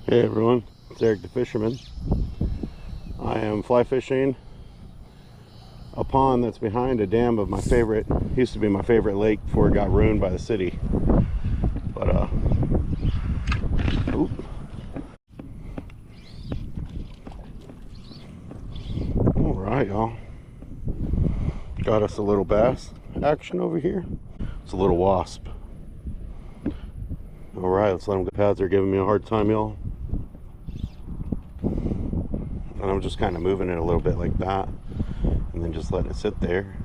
Hey everyone, it's Eric the Fisherman. I am fly fishing a pond that's behind a dam of my favorite, used to be my favorite lake before it got ruined by the city. But oop. All right, y'all. Got us a little bass action over here. It's a little wasp. All right, let's let them go. Pads are giving me a hard time, y'all. And I'm just kind of moving it a little bit like that, and then just letting it sit there,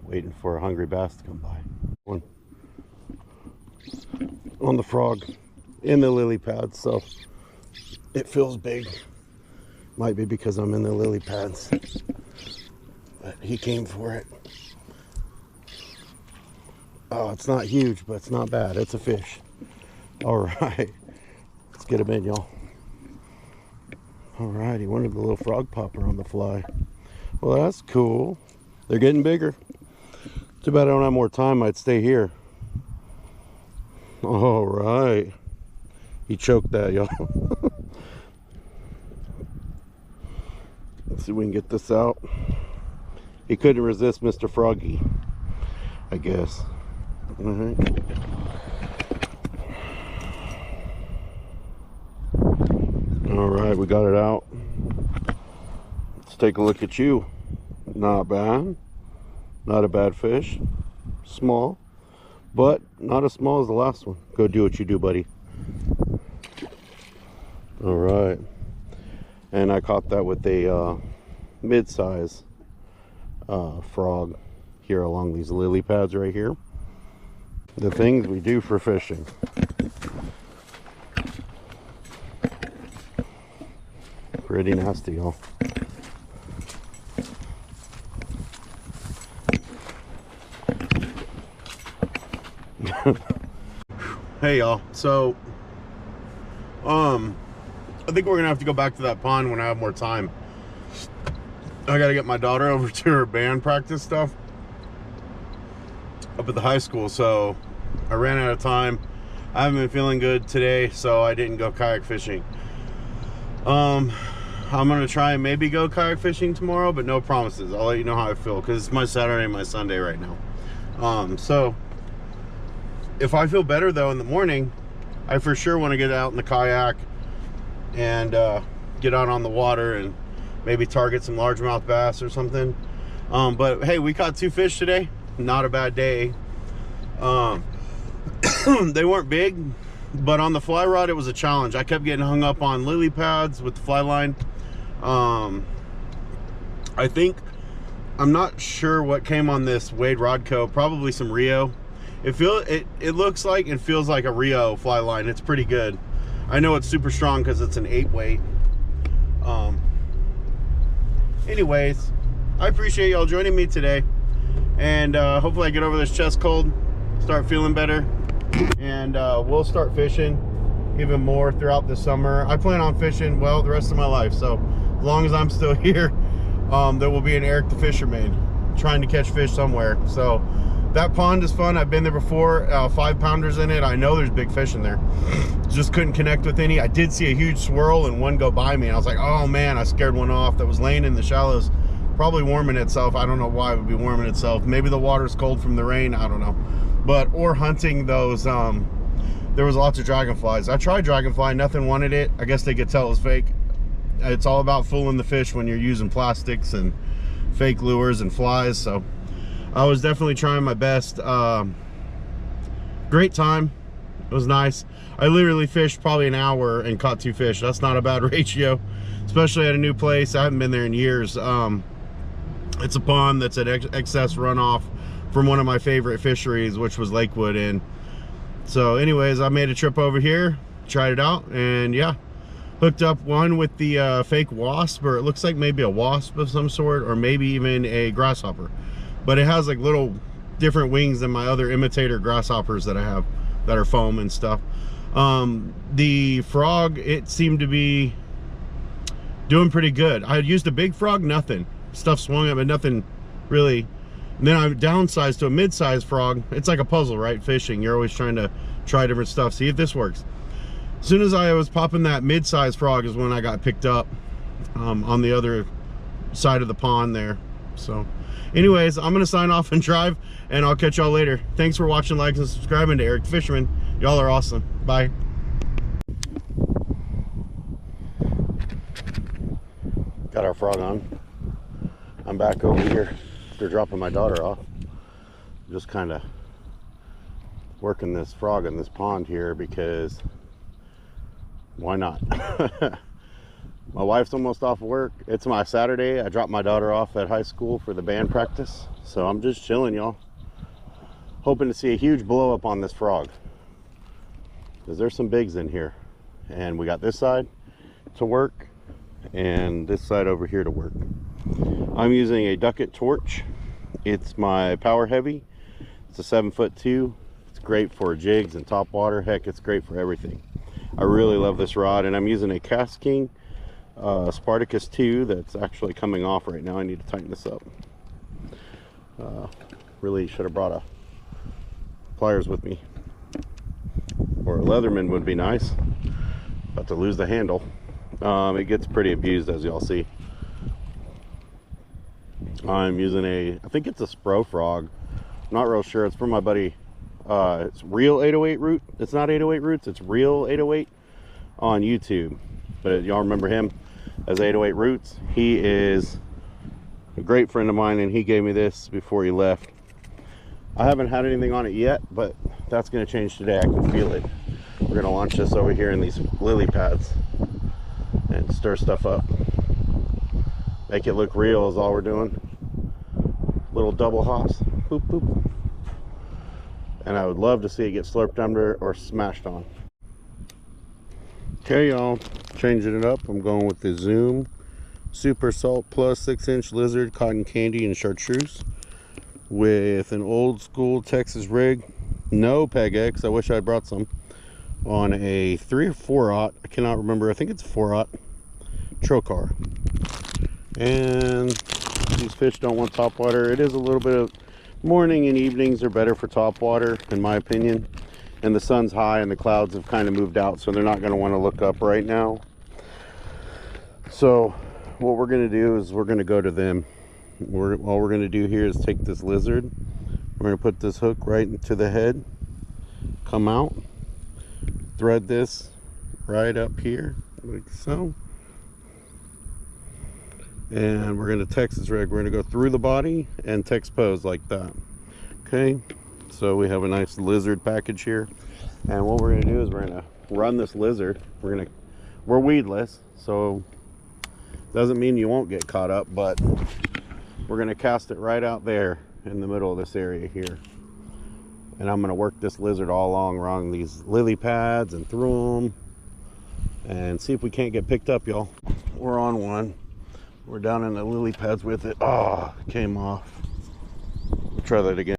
waiting for a hungry bass to come by. One on the frog in the lily pads, so it feels big. Might be because I'm in the lily pads, but he came for it. Oh, it's not huge, but it's not bad. It's a fish. All right, let's get him in, y'all. All right, he wanted the little frog popper on the fly. Well, that's cool. They're getting bigger. Too bad I don't have more time. I'd stay here. All right. He choked that, y'all. Let's see if we can get this out. He couldn't resist Mr. Froggy, I guess. All right. All right, we got it out. Let's take a look at you. Not bad. Not a bad fish. Small, but not as small as the last one. Go do what you do, buddy. All right. And I caught that with a mid-size frog here along these lily pads right here. The things we do for fishing. Pretty nasty, y'all. Hey y'all, so I think we're gonna have to go back to that pond when I have more time. I gotta get my daughter over to her band practice stuff up at the high school, so I ran out of time. I haven't been feeling good today, so I didn't go kayak fishing. I'm gonna try and maybe go kayak fishing tomorrow, but no promises. I'll let you know how I feel, because it's my Saturday and my Sunday right now. So if I feel better though in the morning, I for sure want to get out in the kayak and get out on the water and maybe target some largemouth bass or something. But hey, we caught 2 fish today. Not a bad day. They weren't big, but on the fly rod it was a challenge. I kept getting hung up on lily pads with the fly line. I think, I'm not sure what came on this Wade Rodco, probably some Rio. It looks like and feels like a Rio fly line. It's pretty good. I know it's super strong because it's an 8 weight. Anyways, I appreciate y'all joining me today, and hopefully I get over this chest cold, start feeling better, and we'll start fishing even more throughout the summer. I plan on fishing, well, the rest of my life, so as long as I'm still here, there will be an Eric the Fisherman trying to catch fish somewhere. So that pond is fun. I've been there before. 5-pounders in it. I know there's big fish in there. Just couldn't connect with any. I did see a huge swirl and one go by me, and I was like, oh man, I scared one off that was laying in the shallows, probably warming itself. I don't know why it would be warming itself. Maybe the water's cold from the rain, I don't know. But or hunting those, there was lots of dragonflies. I tried dragonfly, nothing wanted it. I guess they could tell it was fake. It's all about fooling the fish when you're using plastics and fake lures and flies. So I was definitely trying my best. Great time. It was nice. I literally fished probably an hour and caught 2 fish. That's not a bad ratio, especially at a new place. I haven't been there in years. It's a pond that's at excess runoff from one of my favorite fisheries, which was Lakewood. And so anyways, I made a trip over here, tried it out, and yeah, hooked up one with the fake wasp, or it looks like maybe a wasp of some sort, or maybe even a grasshopper, but it has like little different wings than my other imitator grasshoppers that I have that are foam and stuff. The frog, it seemed to be doing pretty good. I had used a big frog, nothing. Stuff swung up, but nothing really. And then I downsized to a mid-sized frog. It's like a puzzle, right? Fishing, you're always trying to try different stuff, see if this works. As soon as I was popping that mid-sized frog is when I got picked up on the other side of the pond there. So anyways, I'm gonna sign off and drive, and I'll catch y'all later. Thanks for watching, liking, and subscribing to Eric the Fisherman. Y'all are awesome. Bye. Got our frog on. I'm back over here after dropping my daughter off. Just kind of working this frog in this pond here because why not? My wife's almost off work. It's my Saturday. I dropped my daughter off at high school for the band practice. So I'm just chilling, y'all. Hoping to see a huge blow up on this frog, because there's some bigs in here. And we got this side to work and this side over here to work. I'm using a Duckett torch. It's my Power Heavy. It's a 7'2". It's great for jigs and top water. Heck, it's great for everything. I really love this rod, and I'm using a KastKing Spartacus 2 that's actually coming off right now. I need to tighten this up. Really should have brought a pliers with me, or a Leatherman would be nice. About to lose the handle. It gets pretty abused, as y'all see. I'm using I think it's a Spro Frog. I'm not real sure. It's from my buddy. It's Real 808 Root. It's not 808 Roots. It's Real 808 on YouTube. But y'all remember him as 808 Roots. He is a great friend of mine, and he gave me this before he left. I haven't had anything on it yet, but that's going to change today. I can feel it. We're going to launch this over here in these lily pads and stir stuff up. Make it look real is all we're doing. Little double hops. Boop, boop. And I would love to see it get slurped under or smashed on. Okay, y'all. Changing it up. I'm going with the Zoom Super Salt Plus 6-inch lizard, cotton candy, and chartreuse with an old school Texas rig. No Peg X. I wish I brought some. On a 3 or 4/0. I cannot remember. I think it's 4/0 Trocar. And these fish don't want top water. It is a little bit of morning and evenings are better for top water, in my opinion. And the sun's high and the clouds have kind of moved out, so they're not going to want to look up right now. So what we're going to do is we're going to go to them. All we're going to do here is take this lizard. We're going to put this hook right into the head, come out, thread this right up here like so, and we're going to Texas rig. We're going to go through the body and text pose like that. Okay, so we have a nice lizard package here, and what we're going to do is we're going to run this lizard. We're weedless, so doesn't mean you won't get caught up, but we're going to cast it right out there in the middle of this area here. And I'm going to work this lizard all along these lily pads and through them and see if we can't get picked up, y'all. We're on one. We're down in the lily pads with it. Oh, it came off. We'll try that again.